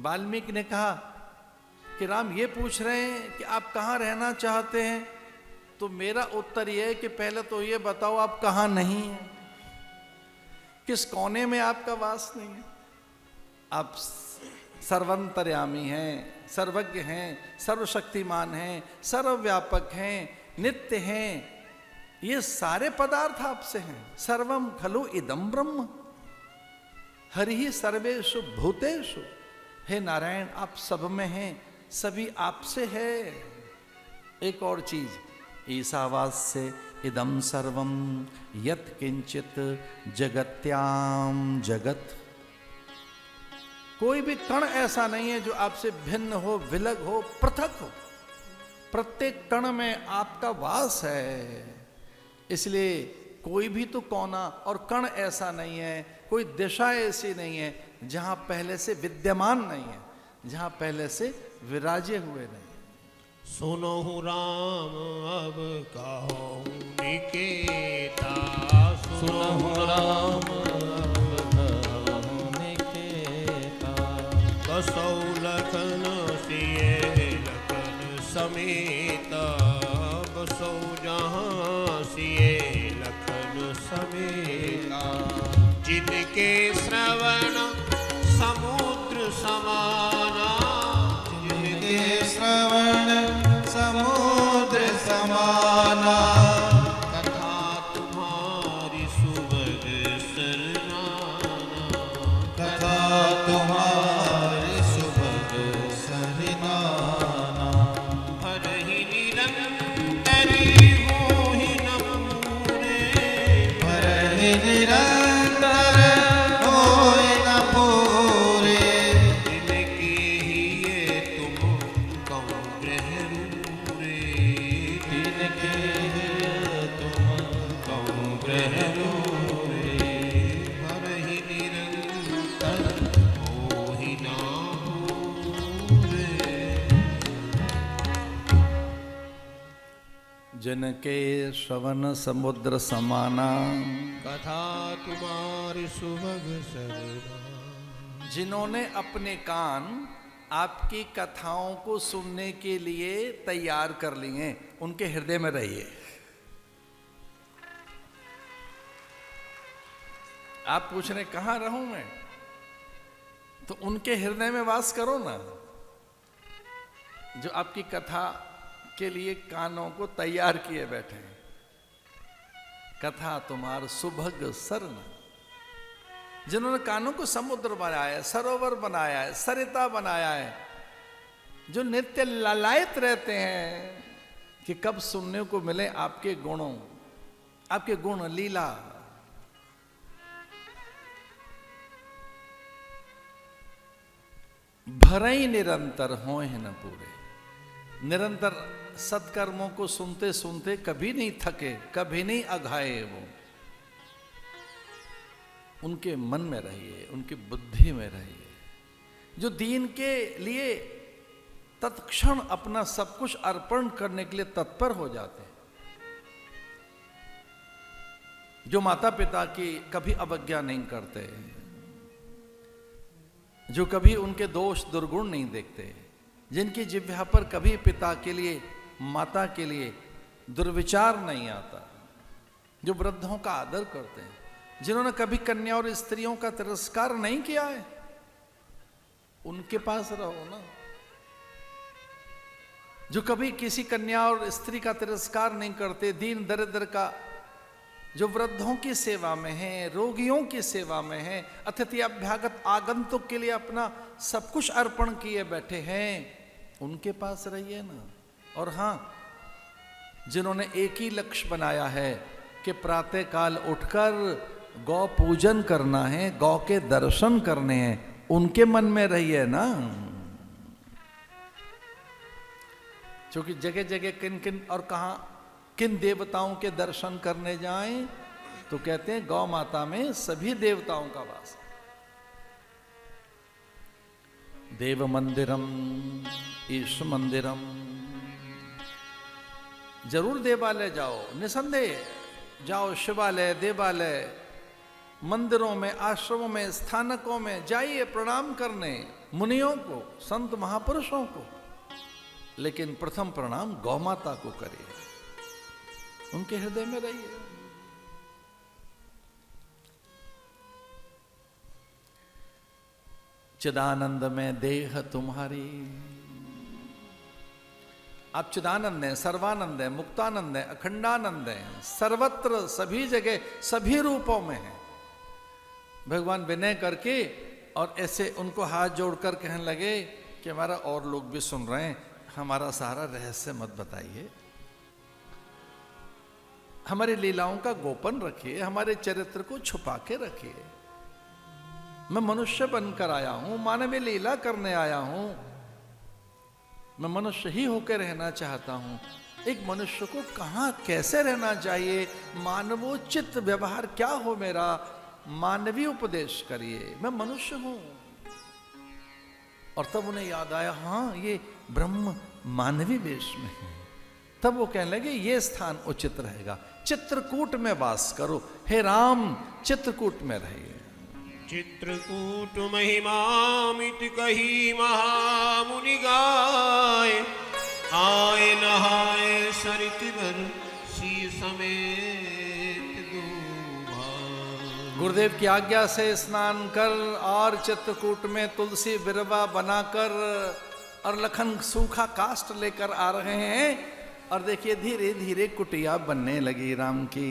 वाल्मीकि ने कहा कि राम ये पूछ रहे हैं कि आप कहाँ रहना चाहते हैं, तो मेरा उत्तर यह है कि पहले तो ये बताओ आप कहाँ नहीं हैं, किस कोने में आपका वास नहीं है। आप सर्वंतर्यामी हैं, सर्वज्ञ हैं, सर्वशक्तिमान हैं, सर्वव्यापक हैं, नित्य हैं, ये सारे पदार्थ आपसे हैं। सर्वम खलु इदम ब्रह्म हरि सर्वेषु भूतेषु। हे नारायण, आप सब में हैं, सभी आपसे है। एक और चीज, ईशावास्य इदम सर्वम यत् किंचित जगत्याम जगत। कोई भी कण ऐसा नहीं है जो आपसे भिन्न हो, विलग हो, पृथक हो। प्रत्येक कण में आपका वास है। इसलिए कोई भी तो कोना और कण ऐसा नहीं है, कोई दिशा ऐसी नहीं है जहां पहले से विद्यमान नहीं है, जहां पहले से विराजे हुए नहीं। सुनो राम अब कहो निकेता, सुनो राम अब कहो निकेता। कसौ लखन सिए लखन समेत, बसौ जहाँ सिए लखन समेता। जिनके श्रवण समुद्र समाना, जिनके श्रवण समुद्र समाना। कथा तुम्हारी सुभग सरनाना, कथा तुम्हारी सुभग सरनाना। हरहि निरंतर मोहि न पूरे, हरहि निरंतर होय न पूरे। जिनके हिये तुम कहो ग्रह रूरे, तिनके तुम कहो ग्रह रूरे। हरहि निरंतर मोहि न पूरे। जिनके श्रवण समुद्र समाना, कथा तुम्हारी सुभग सरना। जिन्होंने अपने कान आपकी कथाओं को सुनने के लिए तैयार कर लिए, उनके हृदय में रहिए। आप पूछ रहे कहां रहूं मैं, तो उनके हृदय में वास करो ना, जो आपकी कथा के लिए कानों को तैयार किए बैठे हैं। कथा तुम्हार सुभग सरन, जिन्होंने कानों को समुद्र बनाया है, सरोवर बनाया है, सरिता बनाया है, जो नित्य ललायत रहते हैं कि कब सुनने को मिले आपके गुणों, आपके गुण लीला। भरई निरंतर होए न पूरे। निरंतर सत्कर्मों को सुनते सुनते कभी नहीं थके, कभी नहीं अघाए। वो उनके मन में रहिए, उनकी बुद्धि में रहिए, जो दीन के लिए तत्क्षण अपना सब कुछ अर्पण करने के लिए तत्पर हो जाते हैं, जो माता पिता की कभी अवज्ञा नहीं करते, जो कभी उनके दोष दुर्गुण नहीं देखते, जिनकी जिह्वा पर कभी पिता के लिए, माता के लिए दुर्विचार नहीं आता, जो वृद्धों का आदर करते हैं, जिन्होंने कभी कन्या और स्त्रियों का तिरस्कार नहीं किया है, उनके पास रहो ना। जो कभी किसी कन्या और स्त्री का तिरस्कार नहीं करते, दीन दरिद्र का, जो वृद्धों की सेवा में है, रोगियों की सेवा में है, अतिथि अभ्यागत आगंतुक के लिए अपना सब कुछ अर्पण किए बैठे हैं, उनके पास रहिए ना। और हां, जिन्होंने एक ही लक्ष्य बनाया है कि प्रातः काल उठकर गौ पूजन करना है, गौ के दर्शन करने हैं, उनके मन में रहिए ना। क्योंकि जगह जगह किन किन और कहां किन देवताओं के दर्शन करने जाएं, तो कहते हैं गौ माता में सभी देवताओं का वास है। देव मंदिरम ईश मंदिरम, जरूर देवालय जाओ, निसंदेह जाओ, शिवालय, देवालय, मंदिरों में, आश्रमों में, स्थानकों में जाइए प्रणाम करने, मुनियों को, संत महापुरुषों को, लेकिन प्रथम प्रणाम गौ माता को करिए, उनके हृदय में रहिए। चिदानंद में देह तुम्हारी, आप चिदानंद हैं, सर्वानंद है, मुक्तानंद है, अखंडानंद है, सर्वत्र सभी जगह सभी रूपों में है। भगवान विनय करके और ऐसे उनको हाथ जोड़कर कहने लगे कि हमारा और लोग भी सुन रहे हैं, हमारा सारा रहस्य मत बताइए, हमारी लीलाओं का गोपन रखिए, हमारे चरित्र को छुपा के रखिए। मैं मनुष्य बनकर आया हूं, मानवीय लीला करने आया हूं, मैं मनुष्य ही होकर रहना चाहता हूं। एक मनुष्य को कहां कैसे रहना चाहिए, मानवोचित व्यवहार क्या हो मेरा, मानवीय उपदेश करिए, मैं मनुष्य हूं। और तब उन्हें याद आया, हाँ ये ब्रह्म मानवी वेश में है। तब वो कहने लगे ये स्थान उचित रहेगा, चित्रकूट में वास करो, हे राम चित्रकूट में रहिए। चित्रकूट महिमामित कही महामुनि गाय, आए नहाए सरित बर सी समेत दूभा। गुरुदेव की आज्ञा से स्नान कर और चित्रकूट में तुलसी बिरवा बनाकर और लखन सूखा काष्ठ लेकर आ रहे हैं। और देखिए धीरे धीरे कुटिया बनने लगी राम की।